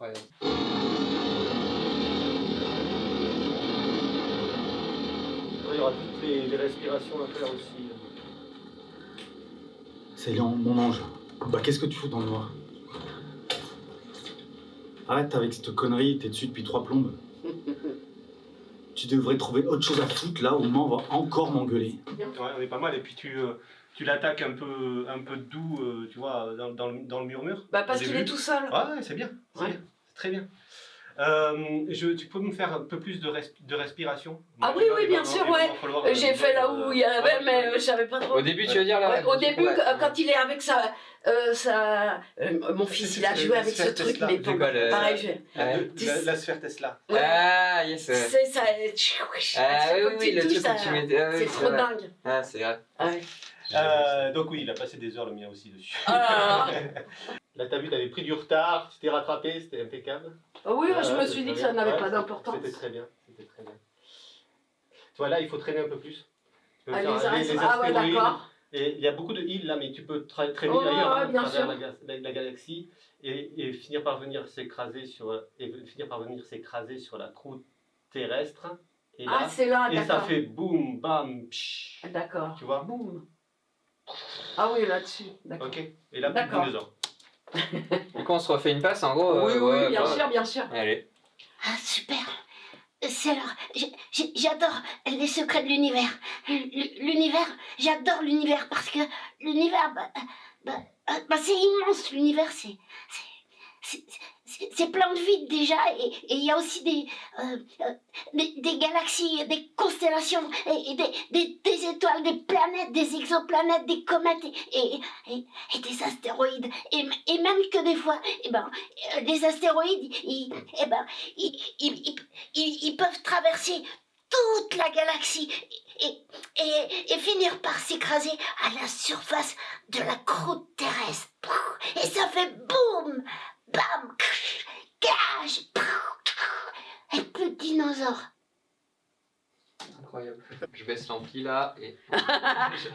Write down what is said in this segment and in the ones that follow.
Incroyable. Il y aura toutes les respirations à faire aussi. C'est Léon, mon ange. Bah qu'est-ce que tu fous dans le noir? Arrête avec cette connerie, t'es dessus depuis 3 plombes. Tu devrais trouver autre chose à foutre là, au moment on va encore m'engueuler. Ouais, on est pas mal, et puis tu l'attaques un peu doux, tu vois, dans le murmure. Bah parce qu'il est tout seul. Ouais, c'est bien, Ouais. bien, c'est très bien. Tu peux me faire un peu plus de respiration? Ah oui, oui, bien sûr, ouais. J'ai fait là où il y avait, mais je savais pas trop. Au début, tu veux dire là? Ouais, au début, ouais. quand il est avec mon fils, il a joué avec ce truc, mais C'est quoi, le- pareil, La sphère Tesla. Ouais. Ah, yes. C'est ça. Ah oui, oui, le truc ça, que tu mettais. Ah, oui, c'est trop vrai. dingue. Ah, c'est vrai. Ouais. Donc oui, il a passé des heures, le mien aussi, dessus. Ah. Là, t'as vu, t'avais pris du retard, tu t'es rattrapé, c'était impeccable. Oui, je me suis dit que ça n'avait pas d'importance. C'était très bien, c'était très bien. Tu vois, là, il faut traîner un peu plus. Tu peux Ah, faire les les ah ouais, astéroïdes. d'accord. Et il y a beaucoup de îles là, mais tu peux traîner Oh, ailleurs, ouais, à bien travers sûr. la galaxie et finir par venir s'écraser sur la croûte terrestre. Et là, Ah, c'est là, et ça d'accord. fait boum, bam, psh. D'accord. Tu vois? Boum. Ah oui, là-dessus, d'accord. Ok. Et là, plus de D'accord. dinosaures. Du coup, on se refait une passe en gros. Oui, ouais, oui, bien bah, sûr, bien sûr. Allez. Ah, super. C'est alors, j'adore les secrets de l'univers. L'univers, j'adore l'univers parce que l'univers, c'est immense. L'univers, c'est plein de vide déjà, et il y a aussi des galaxies, des constellations, et des étoiles, des planètes, des exoplanètes, des comètes, et des astéroïdes, et même que des fois, les astéroïdes, ils peuvent traverser toute la galaxie et finir par s'écraser à la surface de la croûte terrestre. Et ça fait boum, bam, cache, et plus de dinosaures. Incroyable. Je baisse l'ampli là et.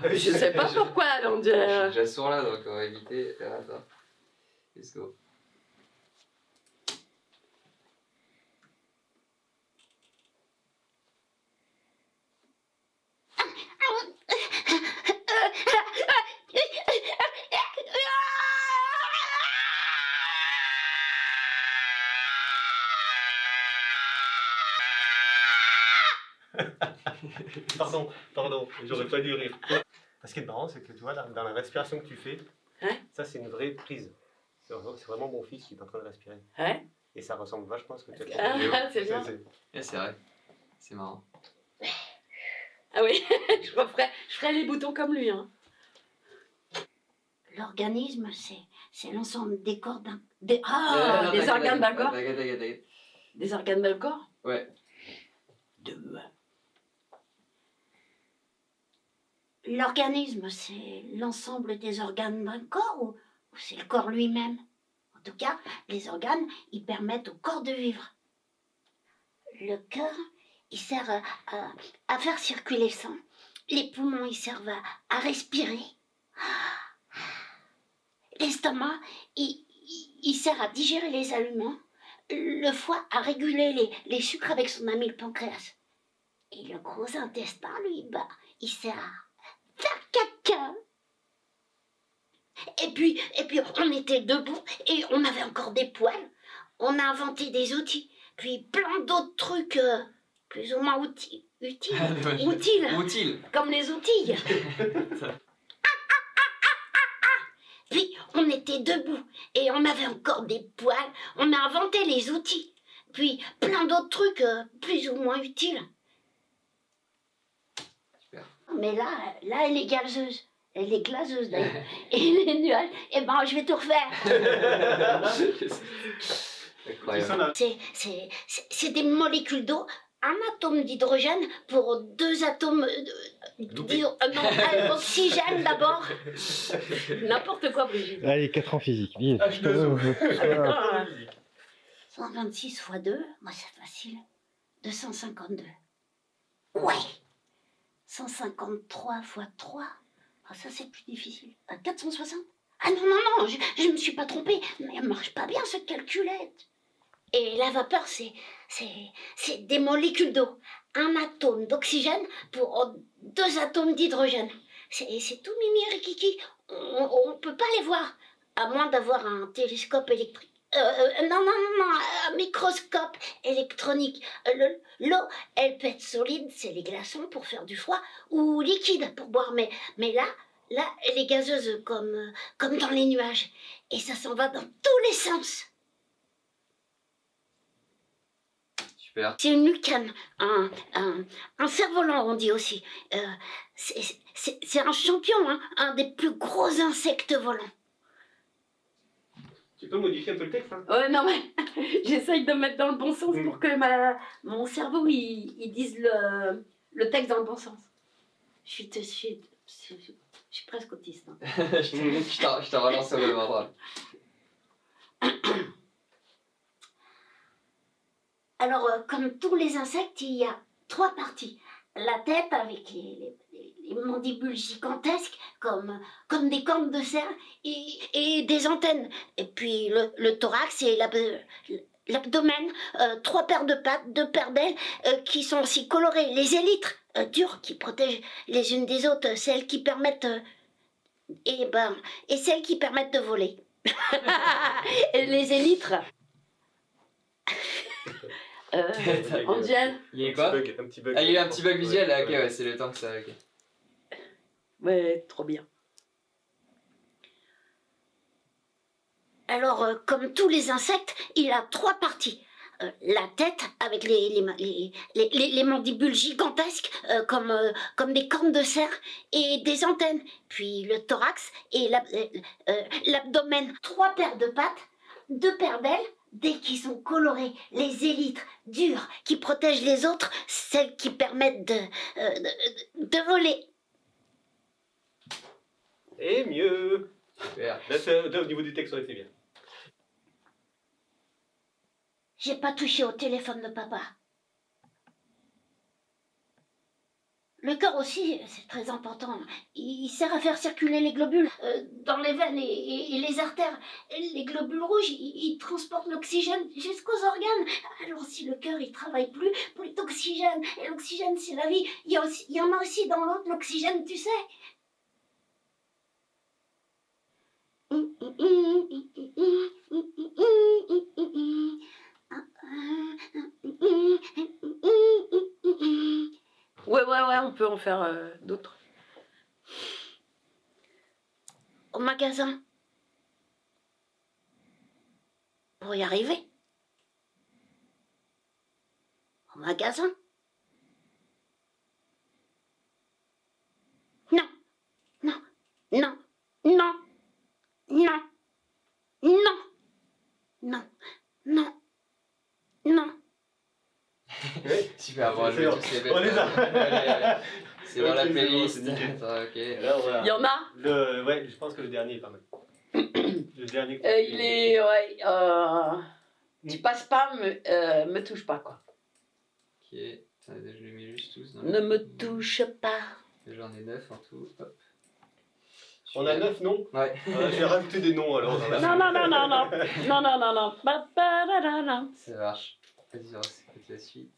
Je sais pas pourquoi, on dirait. J'assours là, donc on va éviter. Attends. Let's go. Pardon, j'aurais pas dû rire. Ce qui est marrant, c'est que tu vois, dans la respiration que tu fais, Ouais. ça c'est une vraie prise. C'est vraiment mon fils qui est en train de respirer. Ouais. Et ça ressemble vachement à ce que tu as fait. Ah, c'est bien. Et c'est vrai. C'est marrant. Ah oui, je ferai les boutons comme lui. Hein. L'organisme, c'est l'ensemble des corps d'un... Des organes d'un corps. T'inquiète. Des organes d'un corps. Ouais. L'organisme, c'est l'ensemble des organes d'un corps, ou c'est le corps lui-même? En tout cas, les organes, ils permettent au corps de vivre. Le cœur, il sert à faire circuler le sang. Les poumons, ils servent à respirer. L'estomac, il sert à digérer les aliments. Le foie, à réguler les sucres avec son ami le pancréas. Et le gros intestin, lui, il sert à faire caca. Et puis, on était debout et on avait encore des poils. On a inventé des outils. Puis plein d'autres trucs plus ou moins utiles. Utile. Comme les outils. Puis on était debout et on avait encore des poils. On a inventé les outils. Puis plein d'autres trucs plus ou moins utiles. Super. Mais là, elle est gazeuse. Elle est glaceuse d'ailleurs. Et les nuages, je vais tout refaire. Incroyable. C'est des molécules d'eau, un atome d'hydrogène pour 2 atomes d'oxygène d'abord. N'importe quoi, Brigitte. Allez, 4 ans physique, vive. 126 x 2, moi c'est facile. 252. Ouais. 153 x 3. Ah, ça c'est plus difficile. 460. Ah non, je me suis pas trompée. Mais elle marche pas bien cette calculette. Et la vapeur, c'est des molécules d'eau. Un atome d'oxygène pour 2 atomes d'hydrogène. C'est tout mimi rikiki. On peut pas les voir, à moins d'avoir un télescope électrique. Non, un microscope électronique. L'eau, elle peut être solide, c'est les glaçons pour faire du froid, ou liquide pour boire. Mais là, elle est gazeuse comme dans les nuages. Et ça s'en va dans tous les sens. Super. C'est une lucane, un cerf-volant, on dit aussi. C'est un champion, hein, un des plus gros insectes volants. Tu peux modifier un peu le texte, hein? Ouais, non, mais j'essaye de mettre dans le bon sens pour que mon cerveau il dise le texte dans le bon sens. Je suis presque autiste. Hein. Je te relance au même endroit. Alors, comme tous les insectes, il y a 3 parties. La tête avec les mandibules gigantesques, comme des cornes de cerf, et des antennes. Et puis le thorax et l'abdomen, 3 paires de pattes, 2 paires d'ailes, qui sont aussi colorées. Les élytres, dures, qui protègent les unes des autres, celles qui permettent... et celles qui permettent de voler. Et les élytres. Angel. Il y a quoi? Un petit bug. Ah, il y a eu un petit bug visuel, ok, ouais, c'est le temps que ça. Ok. Ouais, trop bien. Alors, comme tous les insectes, il a 3 parties. La tête, avec les mandibules gigantesques, comme des cornes de cerf, et des antennes. Puis le thorax et l'abdomen. 3 paires de pattes, 2 paires d'ailes, des qui sont colorées. Les élytres, dures, qui protègent les autres, celles qui permettent de voler. Et mieux. Super. Là, au niveau du texte, ça aurait été bien. J'ai pas touché au téléphone de papa. Le cœur aussi, c'est très important. Il sert à faire circuler les globules dans les veines et les artères. Les globules rouges, ils transportent l'oxygène jusqu'aux organes. Alors si le cœur, il travaille plus d'oxygène. Et l'oxygène, c'est la vie. Il y en a aussi dans l'autre, l'oxygène, tu sais. Ouais, on peut en faire d'autres. Au magasin. Pour y arriver. Au magasin. Non. Super, bon, je vais tous les mettre. On les a. C'est dans la Ok, c'est bon, playlist. c'est nickel. Attends, ok. Alors, voilà. Il y en a. Ouais, je pense que le dernier est pas mal. Le dernier. Il est. Ouais. Tu passes pas, me touche pas, quoi. Ok, attends, je les mets juste tous dans Ne me touche pas. J'en ai 9 en tout. Hop. On a 9 noms. Ouais. Je vais rajouter des noms alors. dans la Non. Ça marche. Vas-y, c'est la suite.